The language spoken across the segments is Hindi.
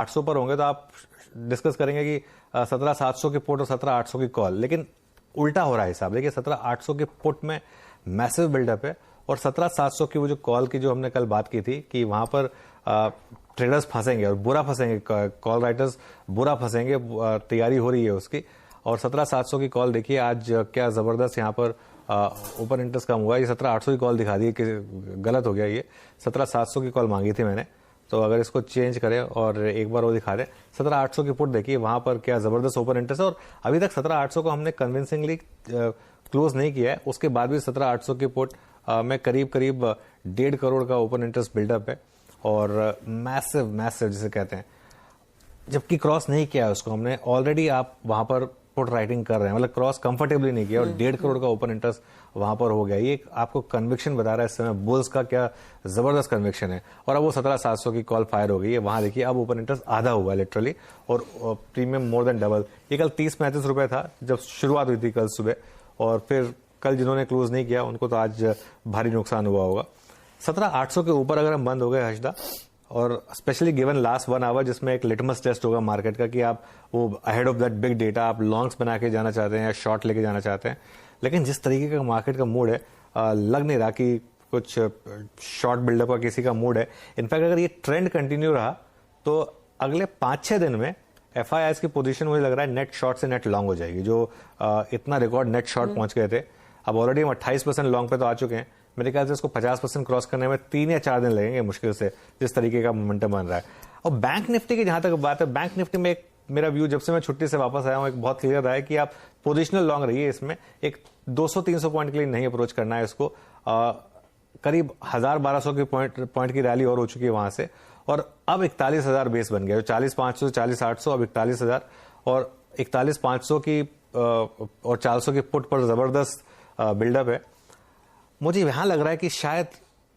800 पर होंगे तो आप डिस्कस करेंगे कि 17,700 की पुट और 17,800 की कॉल, लेकिन उल्टा हो रहा है हिसाब। देखिए 17,800 के पुट में मैसिव बिल्डअप है और 17,700 की वो जो कॉल की जो हमने कल बात की थी कि वहां पर ट्रेडर्स फंसेंगे और बुरा फंसेंगे, कॉल राइटर्स बुरा फंसेंगे, तैयारी हो रही है उसकी। और 17,700 की कॉल देखिए आज क्या जबरदस्त यहाँ पर ओपन इंटरेस्ट कम हुआ है। ये 17,800 की कॉल दिखा दी कि गलत हो गया, ये 17,700 की कॉल मांगी थी मैंने, तो अगर इसको चेंज करें और एक बार वो दिखा दें 17,800 की पुट, देखिए वहां पर क्या जबरदस्त ओपन इंटरेस्ट है। और अभी तक 17,800 को हमने कन्विंसिंगली क्लोज नहीं किया है, उसके बाद भी 17,800 की पुट में करीब 1.5 करोड़ का ओपन इंटरेस्ट बिल्डअप है और मैसिव मैसिव जिसे कहते हैं, जबकि क्रॉस नहीं किया है उसको हमने ऑलरेडी। आप वहां पर पुट राइटिंग कर रहे हैं, मतलब क्रॉस कंफर्टेबली नहीं किया और 1.5 करोड़ का ओपन इंटरेस्ट वहां पर हो गया। ये आपको कन्विक्शन बता रहा है इस समय बुल्स का क्या जबरदस्त कन्विक्शन है। और अब वो 17,700 की कॉल फायर हो गई है, वहां देखिए अब ओपन इंटरेस्ट आधा हुआ है लिटरली, और प्रीमियम मोर देन डबल। ये कल 30-35 रुपए था जब शुरुआत हुई थी कल सुबह, और फिर कल जिन्होंने क्लोज नहीं किया उनको तो आज भारी नुकसान हुआ होगा। 17,800 के ऊपर अगर हम बंद हो गए हर्षदा, और स्पेशली गिवन लास्ट 1 आवर जिसमें एक लिटमस टेस्ट होगा मार्केट का कि आप वो ahead of that big data आप लॉन्ग्स बना के जाना चाहते हैं या शॉर्ट लेके जाना चाहते हैं। लेकिन जिस तरीके का मार्केट का मूड है, लग नहीं रहा कि कुछ शॉर्ट बिल्डअप का किसी का मूड है। इनफैक्ट अगर ये ट्रेंड कंटिन्यू रहा तो अगले 5-6 दिन में FIIs की पोजीशन मुझे लग रहा है नेट शॉर्ट से नेट लॉन्ग हो जाएगी। जो इतना रिकॉर्ड नेट शॉर्ट पहुंच गए थे, अब ऑलरेडी हम 28% लॉन्ग पे तो आ चुके हैं। मेरे ख्याल से इसको 50% क्रॉस करने में 3 या 4 दिन लगेंगे मुश्किल से, जिस तरीके का मोमेंटम बन रहा है। और बैंक निफ्टी की जहां तक बात है, बैंक निफ्टी में एक मेरा व्यू जब से मैं छुट्टी से वापस आया हूं एक बहुत क्लियर रहा है कि आप पोजिशनल लॉन्ग रहिए। इसमें एक 200-300 पॉइंट के लिए नहीं अप्रोच करना है इसको। करीब 1,000-1,200 की पॉइंट की रैली और हो चुकी है वहां से, और अब 41,000 बेस बन गया। 40,500 40,800 अब 41,000, और 41,500 की और 400 की पुट पर जबरदस्त बिल्डअप है। मुझे यहां लग रहा है कि शायद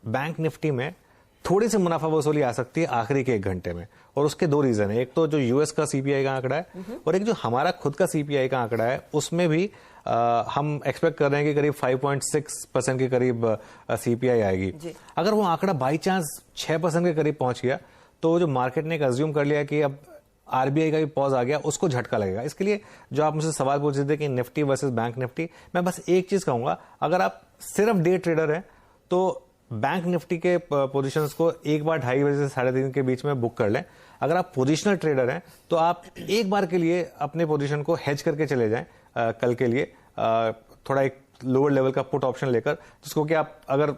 बैंक निफ्टी में थोड़ी सी मुनाफा वसूली आ सकती है आखिरी के 1 घंटे में, और उसके 2 रीजन है। एक तो जो यूएस का सीपीआई का आंकड़ा है, और एक जो हमारा खुद का सीपीआई का आंकड़ा है, उसमें भी हम एक्सपेक्ट कर रहे हैं कि करीब 5.6% के करीब सीपीआई आएगी। अगर वो आंकड़ा बाई चांस 6% के करीब पहुंच गया तो जो मार्केट ने अज्यूम कर लिया कि अब आरबीआई का भी पॉज आ गया, उसको झटका लगेगा। इसके लिए जो आप मुझसे सवाल पूछ रहे थे कि निफ्टी वर्सेस बैंक निफ्टी, मैं बस एक चीज कहूंगा, अगर आप सिर्फ डे ट्रेडर हैं तो बैंक निफ्टी के पोजीशंस को एक बार 2:30 बजे से 3:30 के बीच में बुक कर लें। अगर आप पोजिशनल ट्रेडर हैं तो आप एक बार के लिए अपने पोजीशन को हेज करके चले जाएं कल के लिए, थोड़ा एक लोअर लेवल का पुट ऑप्शन लेकर, जिसको कि आप अगर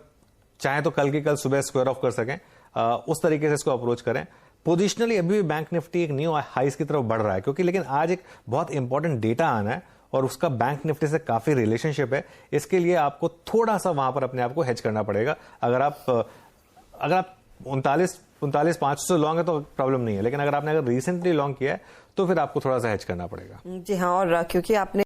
चाहें तो कल की कल सुबह स्क्वायर ऑफ कर सकें, उस तरीके से इसको अप्रोच करें। पोजिशनली अभी भी बैंक निफ्टी एक न्यू हाइस की तरफ बढ़ रहा है, क्योंकि लेकिन आज एक बहुत इंपॉर्टेंट डेटा आना है और उसका बैंक निफ्टी से काफी रिलेशनशिप है। इसके लिए आपको थोड़ा सा वहां पर अपने आप को हेज करना पड़ेगा। अगर आप 39,500 लॉन्ग है तो प्रॉब्लम नहीं है, लेकिन अगर आपने रिसेंटली लॉन्ग किया है तो फिर आपको थोड़ा सा हेज करना पड़ेगा। जी हाँ, और क्योंकि आपने